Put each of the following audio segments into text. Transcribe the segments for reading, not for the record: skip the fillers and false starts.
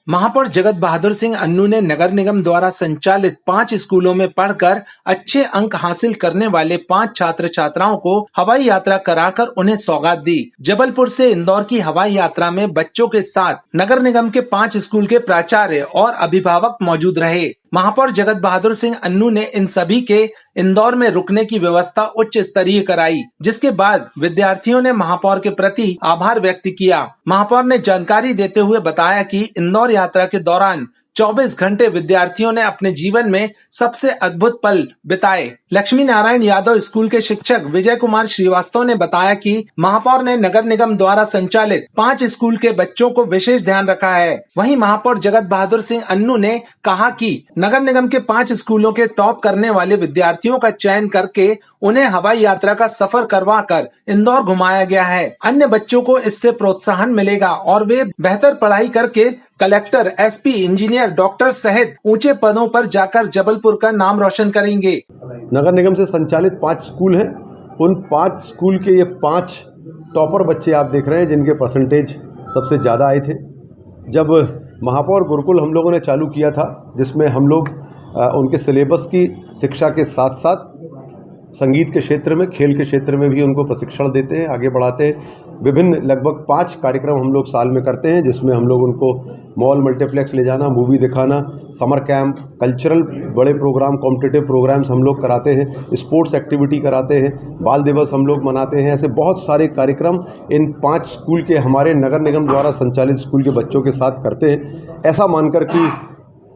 महापौर जगत बहादुर सिंह अन्नू ने नगर निगम द्वारा संचालित 5 स्कूलों में पढ़कर अच्छे अंक हासिल करने वाले 5 छात्र छात्राओं को हवाई यात्रा कराकर उन्हें सौगात दी। जबलपुर से इंदौर की हवाई यात्रा में बच्चों के साथ नगर निगम के 5 स्कूल के प्राचार्य और अभिभावक मौजूद रहे। महापौर जगत बहादुर सिंह अन्नू ने इन सभी के इंदौर में रुकने की व्यवस्था उच्च स्तरीय कराई, जिसके बाद विद्यार्थियों ने महापौर के प्रति आभार व्यक्त किया। महापौर ने जानकारी देते हुए बताया कि इंदौर यात्रा के दौरान 24 घंटे विद्यार्थियों ने अपने जीवन में सबसे अद्भुत पल बिताए। लक्ष्मी नारायण यादव स्कूल के शिक्षक विजय कुमार श्रीवास्तव ने बताया कि महापौर ने नगर निगम द्वारा संचालित 5 स्कूल के बच्चों को विशेष ध्यान रखा है। वहीं महापौर जगत बहादुर सिंह अन्नू ने कहा कि नगर निगम के 5 स्कूलों के टॉप करने वाले विद्यार्थियों का चयन करके उन्हें हवाई यात्रा का सफर करवाकर इंदौर घुमाया गया है। अन्य बच्चों को इससे प्रोत्साहन मिलेगा और वे बेहतर पढ़ाई करके कलेक्टर, एसपी, इंजीनियर, डॉक्टर सहित ऊंचे पदों पर जाकर जबलपुर का नाम रोशन करेंगे। नगर निगम से संचालित 5 स्कूल हैं। उन 5 स्कूल के ये 5 टॉपर बच्चे आप देख रहे हैं, जिनके परसेंटेज सबसे ज़्यादा आए थे। जब महापौर गुरुकुल हम लोगों ने चालू किया था, जिसमें हम लोग उनके सिलेबस की शिक्षा के साथ साथ संगीत के क्षेत्र में, खेल के क्षेत्र में भी उनको प्रशिक्षण देते हैं, आगे बढ़ाते हैं। विभिन्न लगभग 5 कार्यक्रम हम लोग साल में करते हैं, जिसमें हम लोग उनको मॉल, मल्टीप्लेक्स ले जाना, मूवी दिखाना, समर कैंप, कल्चरल बड़े प्रोग्राम, कॉम्पिटिटिव प्रोग्राम्स हम लोग कराते हैं, स्पोर्ट्स एक्टिविटी कराते हैं, बाल दिवस हम लोग मनाते हैं। ऐसे बहुत सारे कार्यक्रम इन 5 स्कूल के, हमारे नगर निगम द्वारा संचालित स्कूल के बच्चों के साथ करते हैं। ऐसा मानकर कि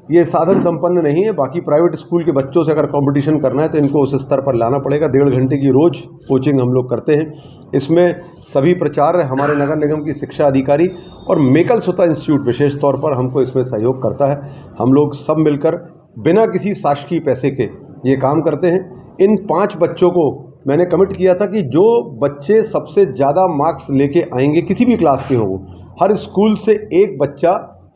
ये साधन संपन्न नहीं है, बाकी प्राइवेट स्कूल के बच्चों से अगर कंपटीशन करना है तो इनको उस स्तर पर लाना पड़ेगा। 1.5 घंटे की रोज़ कोचिंग हम लोग करते हैं। इसमें सभी प्राचार्य, हमारे नगर निगम की शिक्षा अधिकारी और मेकल सुता इंस्टीट्यूट विशेष तौर पर हमको इसमें सहयोग करता है। हम लोग सब मिलकर बिना किसी शासकीय पैसे के ये काम करते हैं। इन 5 बच्चों को मैंने कमिट किया था कि जो बच्चे सबसे ज़्यादा मार्क्स लेके आएंगे, किसी भी क्लास के हों, हर स्कूल से एक बच्चा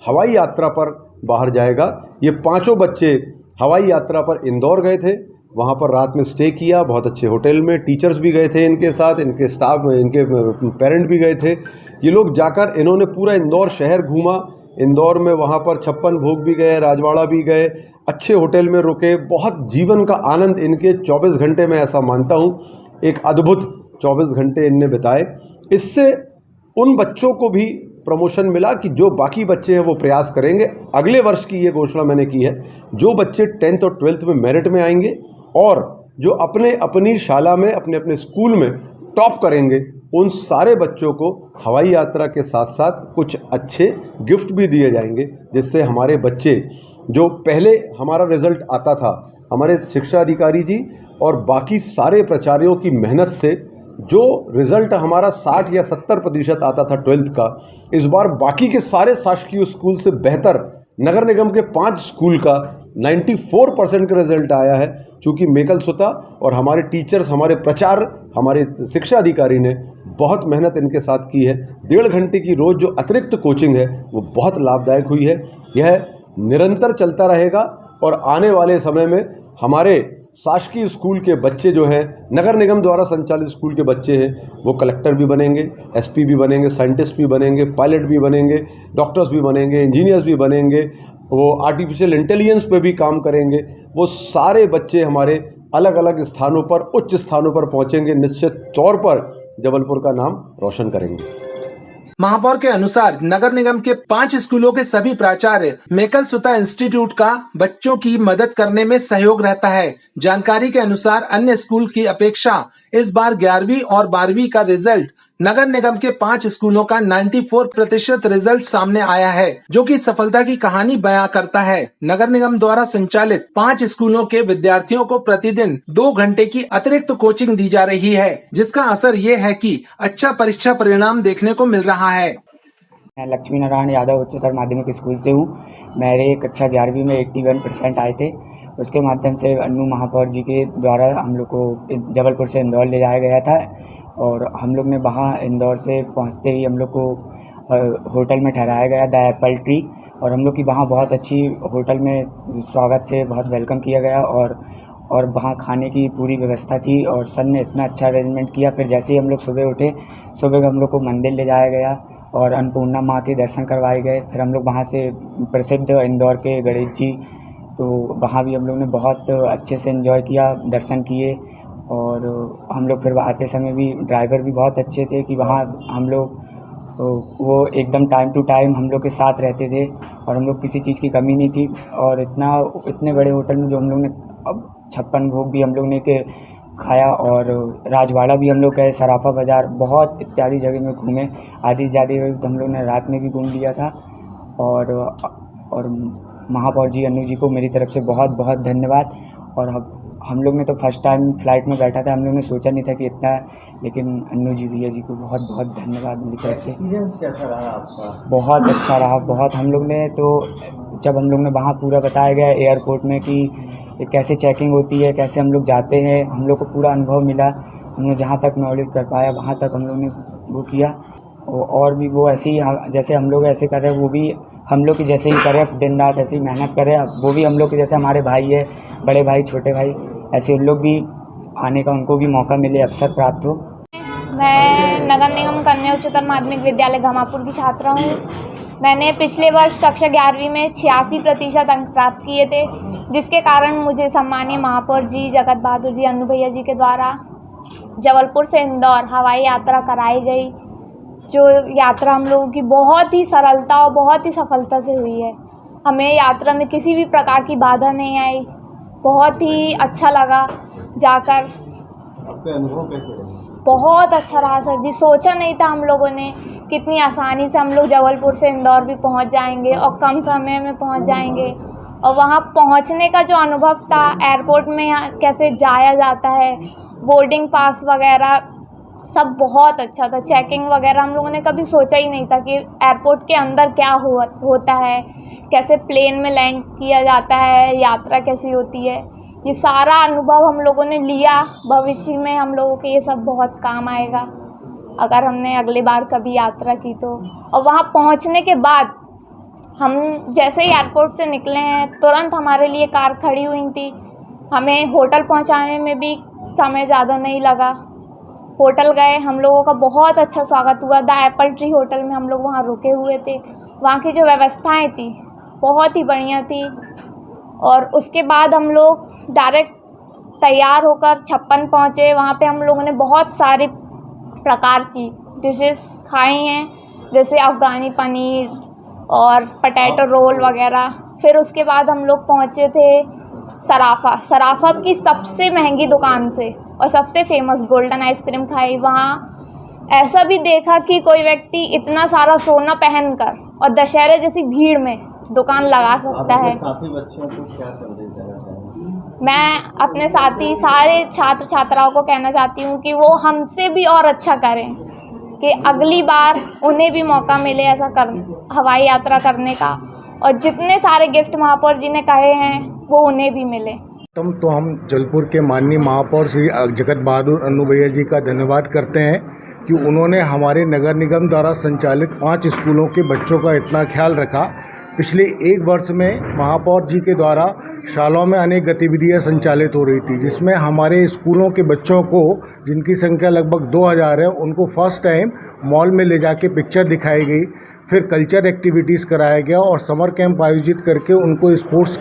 हवाई यात्रा पर बाहर जाएगा। ये 5 बच्चे हवाई यात्रा पर इंदौर गए थे, वहाँ पर रात में स्टे किया, बहुत अच्छे होटल में। टीचर्स भी गए थे इनके साथ, इनके स्टाफ, इनके पेरेंट भी गए थे। ये लोग जाकर इन्होंने पूरा इंदौर शहर घूमा। इंदौर में वहाँ पर 56 भोग भी गए, राजवाड़ा भी गए, अच्छे होटल में रुके। बहुत जीवन का आनंद इनके 24 घंटे में, ऐसा मानता हूँ, एक अद्भुत 24 घंटे इनने बिताए। इससे उन बच्चों को भी प्रमोशन मिला कि जो बाकी बच्चे हैं वो प्रयास करेंगे। अगले वर्ष की ये घोषणा मैंने की है, जो बच्चे 10th और 12th में मेरिट में आएंगे और जो अपनी शाला में, अपने स्कूल में टॉप करेंगे, उन सारे बच्चों को हवाई यात्रा के साथ साथ कुछ अच्छे गिफ्ट भी दिए जाएंगे, जिससे हमारे बच्चे, जो पहले हमारा रिज़ल्ट आता था, हमारे शिक्षा अधिकारी जी और बाकी सारे प्राचार्यों की मेहनत से जो रिज़ल्ट हमारा 60 या 70% आता था 12th का, इस बार बाकी के सारे शासकीय स्कूल से बेहतर नगर निगम के 5 स्कूल का 94% का रिज़ल्ट आया है। चूँकि मेकल सुता और हमारे टीचर्स, हमारे प्राचार्य, हमारे शिक्षा अधिकारी ने बहुत मेहनत इनके साथ की है। 1.5 घंटे की रोज़ जो अतिरिक्त कोचिंग है वो बहुत लाभदायक हुई है। यह निरंतर चलता रहेगा और आने वाले समय में हमारे शासकीय स्कूल के बच्चे जो हैं, नगर निगम द्वारा संचालित स्कूल के बच्चे हैं, वो कलेक्टर भी बनेंगे, एसपी भी बनेंगे, साइंटिस्ट भी बनेंगे, पायलट भी बनेंगे, डॉक्टर्स भी बनेंगे, इंजीनियर्स भी बनेंगे, वो आर्टिफिशियल इंटेलिजेंस पे भी काम करेंगे। वो सारे बच्चे हमारे अलग अलग स्थानों पर, उच्च स्थानों पर पहुँचेंगे, निश्चित तौर पर जबलपुर का नाम रोशन करेंगे। महापौर के अनुसार नगर निगम के 5 स्कूलों के सभी प्राचार्य मेकल सुता इंस्टीट्यूट का बच्चों की मदद करने में सहयोग रहता है। जानकारी के अनुसार अन्य स्कूल की अपेक्षा इस बार 11वीं और 12वीं का रिजल्ट नगर निगम के 5 स्कूलों का 94% रिजल्ट सामने आया है, जो कि सफलता की कहानी बयां करता है। नगर निगम द्वारा संचालित 5 स्कूलों के विद्यार्थियों को प्रतिदिन 2 घंटे की अतिरिक्त कोचिंग दी जा रही है, जिसका असर ये है कि अच्छा परीक्षा परिणाम देखने को मिल रहा है। मैं लक्ष्मी नारायण यादव उच्चतर माध्यमिक स्कूल से हूँ। मेरे कक्षा 11वीं में 81% आए थे। उसके माध्यम से अन्नू महापौर जी के द्वारा हम लोग को जबलपुर से इंदौर ले जाया गया था और हम लोग ने वहाँ इंदौर से पहुँचते ही हम लोग को होटल में ठहराया गया, द एप्पल ट्री, और हम लोग की वहाँ बहुत अच्छी होटल में स्वागत से बहुत वेलकम किया गया और वहाँ खाने की पूरी व्यवस्था थी और सर ने इतना अच्छा अरेंजमेंट किया। फिर जैसे ही हम लोग सुबह उठे, सुबह हम लोग को मंदिर ले जाया गया और अन्नपूर्णा माँ के दर्शन करवाए गए। फिर हम लोग वहाँ से प्रसिद्ध इंदौर के गणेश जी, तो वहाँ भी हम लोग ने बहुत अच्छे से एंजॉय किया, दर्शन किए। और हम लोग फिर आते समय भी ड्राइवर भी बहुत अच्छे थे कि वहाँ हम लोग वो एकदम टाइम टू टाइम हम लोग के साथ रहते थे और हम लोग किसी चीज़ की कमी नहीं थी। और इतने बड़े होटल में जो हम लोग ने अब 56 भोग भी हम लोग ने खाया और राजवाड़ा भी हम लोग गए, सराफा बाज़ार, बहुत इत्यादि जगह में घूमे। आदि ज़्यादा हम लोग ने रात में भी घूम लिया था। और महापौर जी अन्नू जी को मेरी तरफ से बहुत बहुत धन्यवाद। और हम लोग ने तो फर्स्ट टाइम फ्लाइट में बैठा था, हम लोग ने सोचा नहीं था कि इतना, लेकिन अन्नू जी भैया जी को बहुत बहुत धन्यवाद मेरी तरफ से। एक्सपीरियंस कैसा रहा आपका? बहुत अच्छा रहा, बहुत। हम लोग ने तो जब हम लोग ने वहाँ पूरा बताया गया एयरपोर्ट में कि कैसे चेकिंग होती है, कैसे हम लोग जाते हैं, हम लोग को पूरा अनुभव मिला। हमने जहाँ तक नॉलेज कर पाया वहाँ तक हम लोग ने वो किया। और भी वो ऐसे ही जैसे हम लोग ऐसे कर रहे हैं, वो भी हम लोग की जैसे ही करें, दिन रात ऐसे ही मेहनत करें। वो भी हम लोग के जैसे हमारे भाई है, बड़े भाई, छोटे भाई, ऐसे उन लोग भी आने का उनको भी मौका मिले, अवसर प्राप्त हो। मैं नगर निगम कन्या उच्चतर माध्यमिक विद्यालय घमापुर की छात्रा हूँ। मैंने पिछले वर्ष कक्षा 11वीं में 86% अंक प्राप्त किए थे, जिसके कारण मुझे सम्मानीय महापौर जी जगत बहादुर जी अन्नू भैया जी के द्वारा जबलपुर से इंदौर हवाई यात्रा कराई गई। जो यात्रा हम लोगों की बहुत ही सरलता और बहुत ही सफलता से हुई है। हमें यात्रा में किसी भी प्रकार की बाधा नहीं आई, बहुत ही अच्छा लगा जाकर। आपके अनुभव कैसे रहे? बहुत अच्छा रहा सर जी। सोचा नहीं था हम लोगों ने कितनी आसानी से हम लोग जबलपुर से इंदौर भी पहुंच जाएंगे और कम समय में पहुंच जाएंगे। और वहां पहुंचने का जो अनुभव था, एयरपोर्ट में कैसे जाया जाता है, बोर्डिंग पास वगैरह सब बहुत अच्छा था। चेकिंग वगैरह हम लोगों ने कभी सोचा ही नहीं था कि एयरपोर्ट के अंदर क्या होता है, कैसे प्लेन में लैंड किया जाता है, यात्रा कैसी होती है। ये सारा अनुभव हम लोगों ने लिया। भविष्य में हम लोगों के ये सब बहुत काम आएगा अगर हमने अगली बार कभी यात्रा की तो। और वहाँ पहुँचने के बाद हम जैसे ही एयरपोर्ट से निकले हैं, तुरंत हमारे लिए कार खड़ी हुई थी। हमें होटल पहुँचाने में भी समय ज़्यादा नहीं लगा। होटल गए, हम लोगों का बहुत अच्छा स्वागत हुआ। द एप्पल ट्री होटल में हम लोग वहाँ रुके हुए थे। वहाँ की जो व्यवस्थाएँ थी बहुत ही बढ़िया थी। और उसके बाद हम लोग डायरेक्ट तैयार होकर 56 पहुँचे। वहाँ पे हम लोगों ने बहुत सारे प्रकार की डिशेस खाई हैं, जैसे अफ़गानी पनीर और पोटैटो रोल वगैरह। फिर उसके बाद हम लोग पहुँचे थे सराफा की सबसे महंगी दुकान से और सबसे फेमस गोल्डन आइसक्रीम खाई। वहाँ ऐसा भी देखा कि कोई व्यक्ति इतना सारा सोना पहनकर और दशहरे जैसी भीड़ में दुकान लगा सकता है। साथी बच्चों को क्या संदेश देना चाहेंगे? मैं अपने साथी सारे छात्र छात्राओं को कहना चाहती हूँ कि वो हमसे भी और अच्छा करें, कि अगली बार उन्हें भी मौका मिले ऐसा हवाई यात्रा करने का। और जितने सारे गिफ्ट महापौर जी ने कहे हैं वो उन्हें भी मिले। तो हम जबलपुर के माननीय महापौर श्री जगत बहादुर अन्नू भैया जी का धन्यवाद करते हैं कि उन्होंने हमारे नगर निगम द्वारा संचालित 5 स्कूलों के बच्चों का इतना ख्याल रखा। पिछले 1 वर्ष में महापौर जी के द्वारा शालाओं में अनेक गतिविधियां संचालित हो रही थी, जिसमें हमारे स्कूलों के बच्चों को, जिनकी संख्या लगभग 2000 है, उनको फर्स्ट टाइम मॉल में ले जाके पिक्चर दिखाई गई। फिर कल्चर एक्टिविटीज़ कराया गया और समर कैंप आयोजित करके उनको स्पोर्ट्स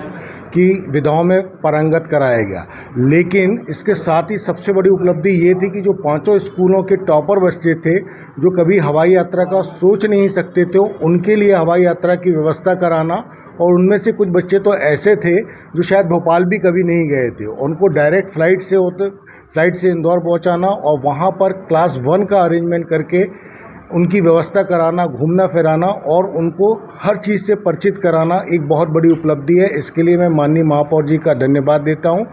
की विधाओं में पारंगत कराया गया। लेकिन इसके साथ ही सबसे बड़ी उपलब्धि ये थी कि जो 5 स्कूलों के टॉपर बच्चे थे, जो कभी हवाई यात्रा का सोच नहीं सकते थे, उनके लिए हवाई यात्रा की व्यवस्था कराना। और उनमें से कुछ बच्चे तो ऐसे थे जो शायद भोपाल भी कभी नहीं गए थे, उनको डायरेक्ट फ्लाइट से इंदौर पहुंचाना और वहां पर क्लास 1 का अरेंजमेंट करके उनकी व्यवस्था कराना, घूमना फिराना और उनको हर चीज़ से परिचित कराना एक बहुत बड़ी उपलब्धि है। इसके लिए मैं माननीय महापौर जी का धन्यवाद देता हूं।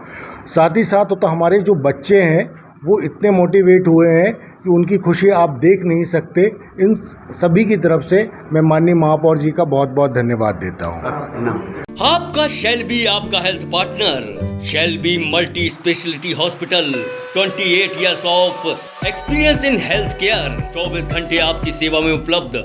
साथ ही साथ तो हमारे जो बच्चे हैं वो इतने मोटिवेट हुए हैं कि उनकी खुशी आप देख नहीं सकते। इन सभी की तरफ से मैं माननीय महापौर जी का बहुत बहुत धन्यवाद देता हूँ। आपका शेल्बी आपका health partner, Shelby multi speciality hospital, 28 years of experience in health care, 24 घंटे आपकी सेवा में उपलब्ध।